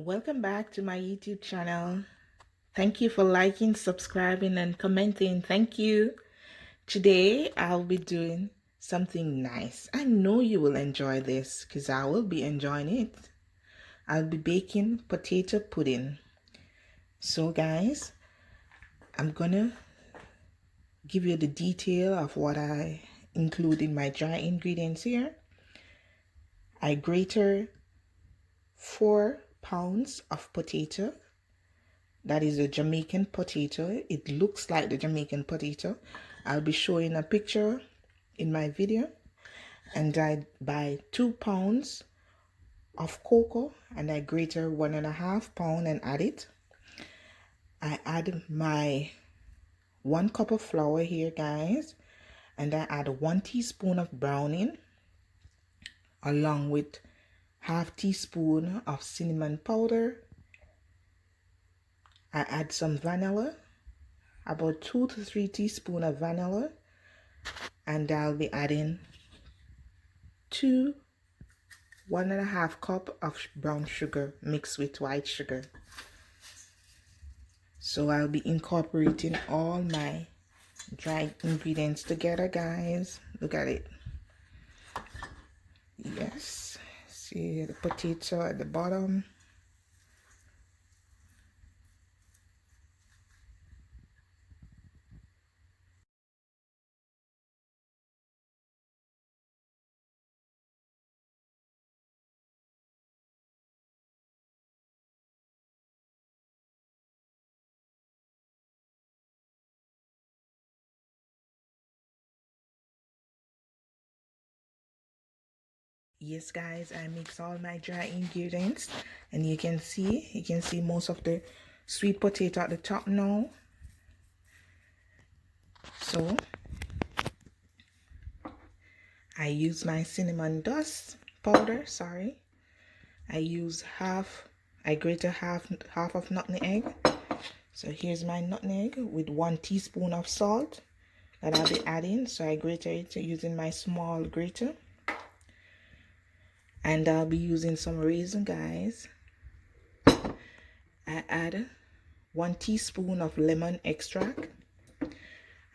Welcome back to my YouTube channel. Thank you for liking, subscribing, and commenting. Thank you. Today I'll be doing something nice. I know you will enjoy this because I will be enjoying it. I'll be baking potato pudding. So guys, I'm gonna give you the detail of what I include in my dry ingredients here. I grated 4 pounds of potato. That is a Jamaican potato. It looks like the Jamaican potato. I'll be showing a picture in my video. And I buy 2 pounds of cocoa and I grated 1.5 pounds and add it. I add my 1 cup of flour here, guys, and I add 1 teaspoon of browning along with half teaspoon of cinnamon powder. I add some vanilla, about 2 to 3 teaspoons of vanilla, and I'll be adding 1.5 cup of brown sugar mixed with white sugar. So I'll be incorporating all my dried ingredients together, guys. Look at it. Yes, see the potato at the bottom. Yes guys, I mix all my dry ingredients and you can see most of the sweet potato at the top now. So I use my cinnamon dust powder, I grated half of nutmeg. So here's my nutmeg with 1 teaspoon of salt that I'll be adding. So I grated it using my small grater. And I'll be using some raisin, guys. I add 1 teaspoon of lemon extract.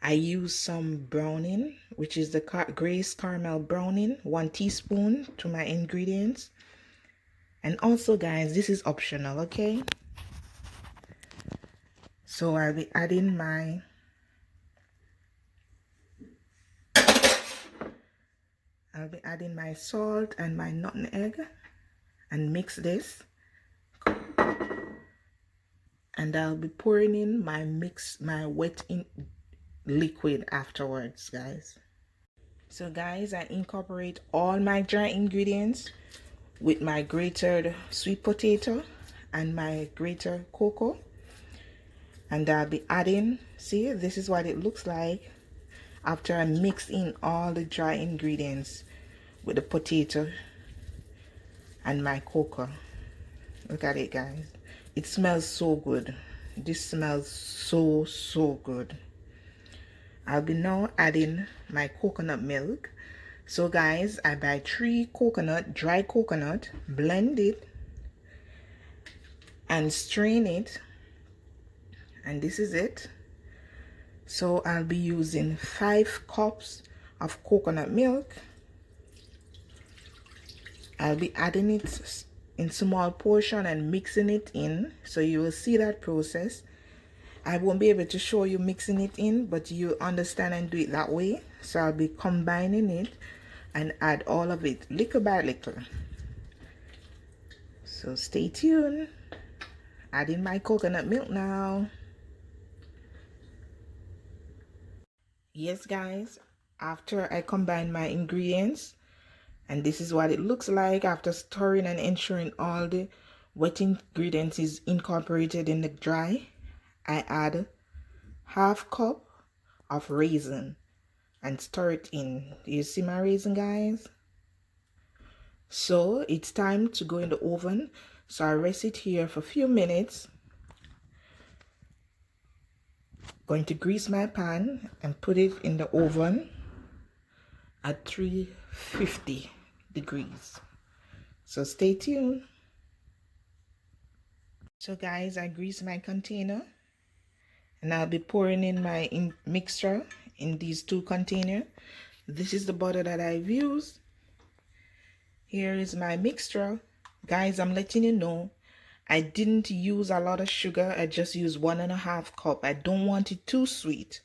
I use some browning, which is the Grace caramel browning, 1 teaspoon to my ingredients. And also, guys, this is optional, okay? So I'll be adding my salt and my nutmeg and mix this. And I'll be pouring in my wet liquid afterwards, guys. So guys, I incorporate all my dry ingredients with my grated sweet potato and my grated cocoa. And I'll be adding, see, this is what it looks like after I mix in all the dry ingredients with the potato and my cocoa. Look at it, guys. It smells so good. This smells so good. I'll be now adding my coconut milk. So guys, I buy 3 dry coconut, blend it and strain it, and this is it. So I'll be using 5 cups of coconut milk. I'll be adding it in small portion and mixing it in, so you will see that process. I won't be able to show you mixing it in, but you understand and do it that way. So I'll be combining it and add all of it little by little. So stay tuned. Adding my coconut milk now. Yes guys, after I combine my ingredients, and this is what it looks like after stirring and ensuring all the wet ingredients is incorporated in the dry, I add half cup of raisin and stir it in. Do you see my raisin, guys? So it's time to go in the oven. So I rest it here for a few minutes. Going to grease my pan and put it in the oven at 350 degrees. So stay tuned. So guys, I grease my container and I'll be pouring in my mixture in these two containers. This is the butter that I've used. Here is my mixture. Guys, I'm letting you know I didn't use a lot of sugar. I just used 1.5 cup. I don't want it too sweet.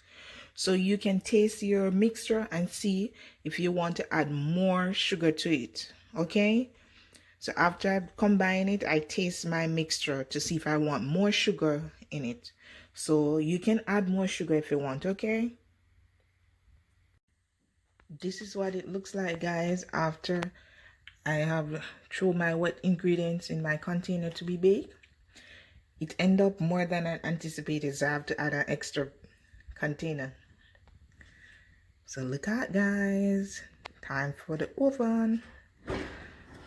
So you can taste your mixture and see if you want to add more sugar to it. Okay? So after I combine it, I taste my mixture to see if I want more sugar in it. So you can add more sugar if you want, okay? This is what it looks like, guys, after I have thrown my wet ingredients in my container to be baked. It ended up more than I anticipated, so I have to add an extra container. So look at, guys, time for the oven.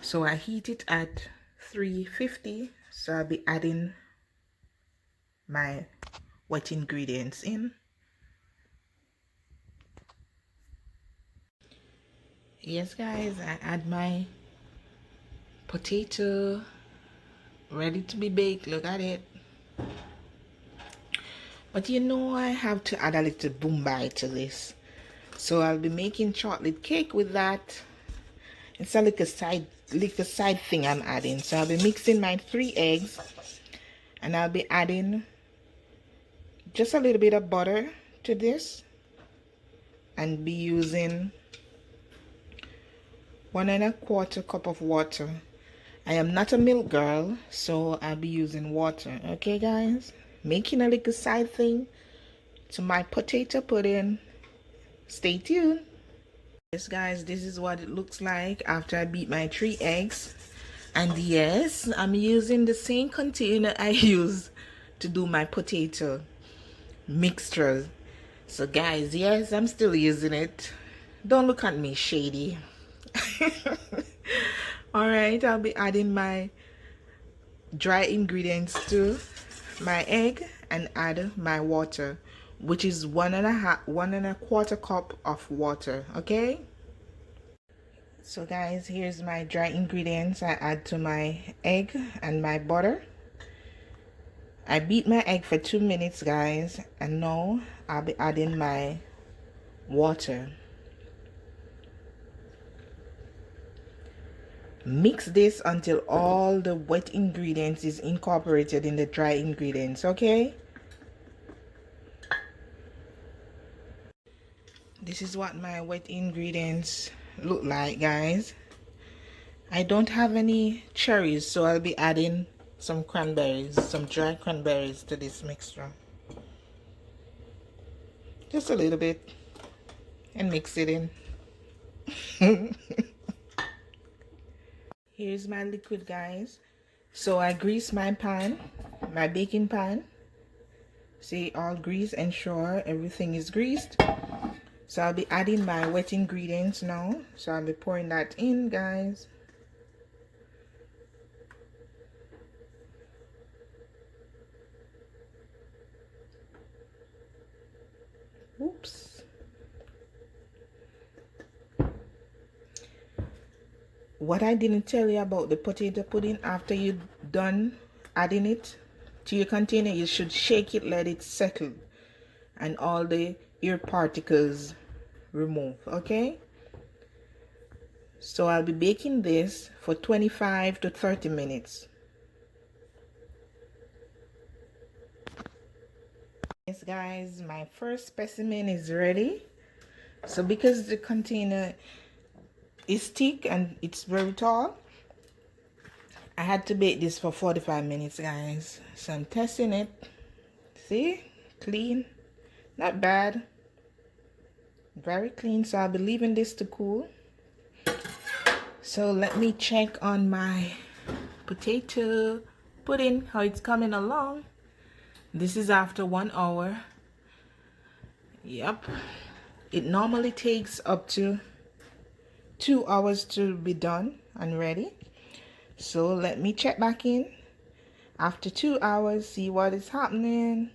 So I heat it at 350. So I'll be adding my wet ingredients in. Yes, guys, I add my potato ready to be baked. Look at it. But you know, I have to add a little bombay to this. So I'll be making chocolate cake with that. It's a little side thing I'm adding. So I'll be mixing my 3 eggs and I'll be adding just a little bit of butter to this and be using 1.25 cup of water. I am not a milk girl, so I'll be using water. Okay, guys? Making a little side thing to my potato pudding. Stay tuned. Yes, guys, this is what it looks like after I beat my 3 eggs. And yes, I'm using the same container I use to do my potato mixture. So guys, yes, I'm still using it. Don't look at me shady. Alright, I'll be adding my dry ingredients to my egg and add my water, which is 1.25 cup of water. Okay, so guys, here's my dry ingredients I add to my egg and my butter. I beat my egg for 2 minutes, guys, and now I'll be adding my water. Mix this until all the wet ingredients is incorporated in the dry ingredients. Okay, this is what my wet ingredients look like, guys. I don't have any cherries, so I'll be adding some cranberries, some dry cranberries to this mixture. Just a little bit and mix it in. Here's my liquid, guys. So I grease my pan, my baking pan. See, all grease, ensure everything is greased. So I'll be adding my wet ingredients now. So I'll be pouring that in, guys. Oops. What I didn't tell you about the potato pudding, after you're done adding it to your container, you should shake it, let it settle, and all the air particles remove. Okay, so I'll be baking this for 25 to 30 minutes. Yes, guys, my first specimen is ready. So because the container is thick and it's very tall, I had to bake this for 45 minutes, guys. So I'm testing it. See, clean, not bad, very clean. So I'll be leaving this to cool. So let me check on my potato pudding, how it's coming along. This is after 1 hour. Yep, it normally takes up to 2 hours to be done and ready. So let me check back in after 2 hours, see what is happening.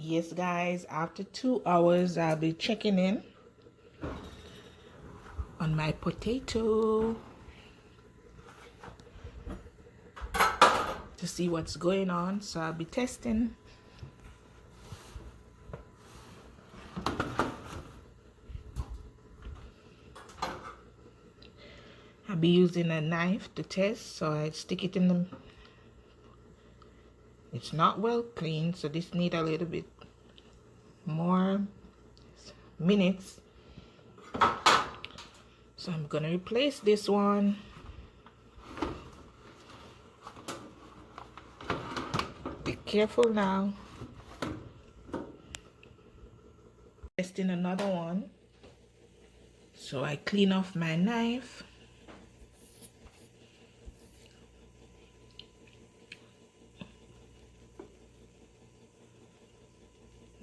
Yes, guys, after 2 hours, I'll be checking in on my potato to see what's going on. So I'll be testing. I'll be using a knife to test, so I stick it in the... It's not well cleaned, so this need a little bit more minutes. So I'm gonna replace this one. Be careful now. Testing another one. So I clean off my knife.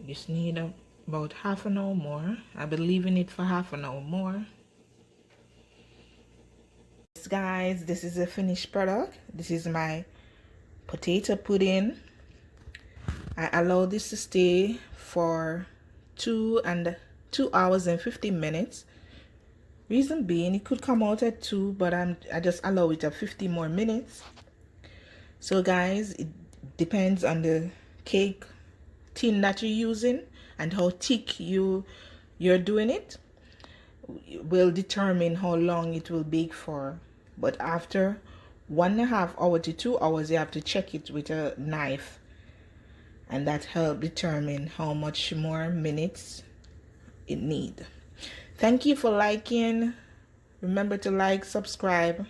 Just need about half an hour more. I'll be leaving it for half an hour more. Yes, guys, this is a finished product. This is my potato pudding. I allow this to stay for 2 hours and 15 minutes. Reason being, it could come out at 2, but I just allow it at 50 more minutes. So guys, it depends on the cake tin that you're using and how thick you're doing it will determine how long it will bake for. But after 1.5 hours to 2 hours, you have to check it with a knife, and that help determine how much more minutes it need. Thank you for liking. Remember to like, subscribe.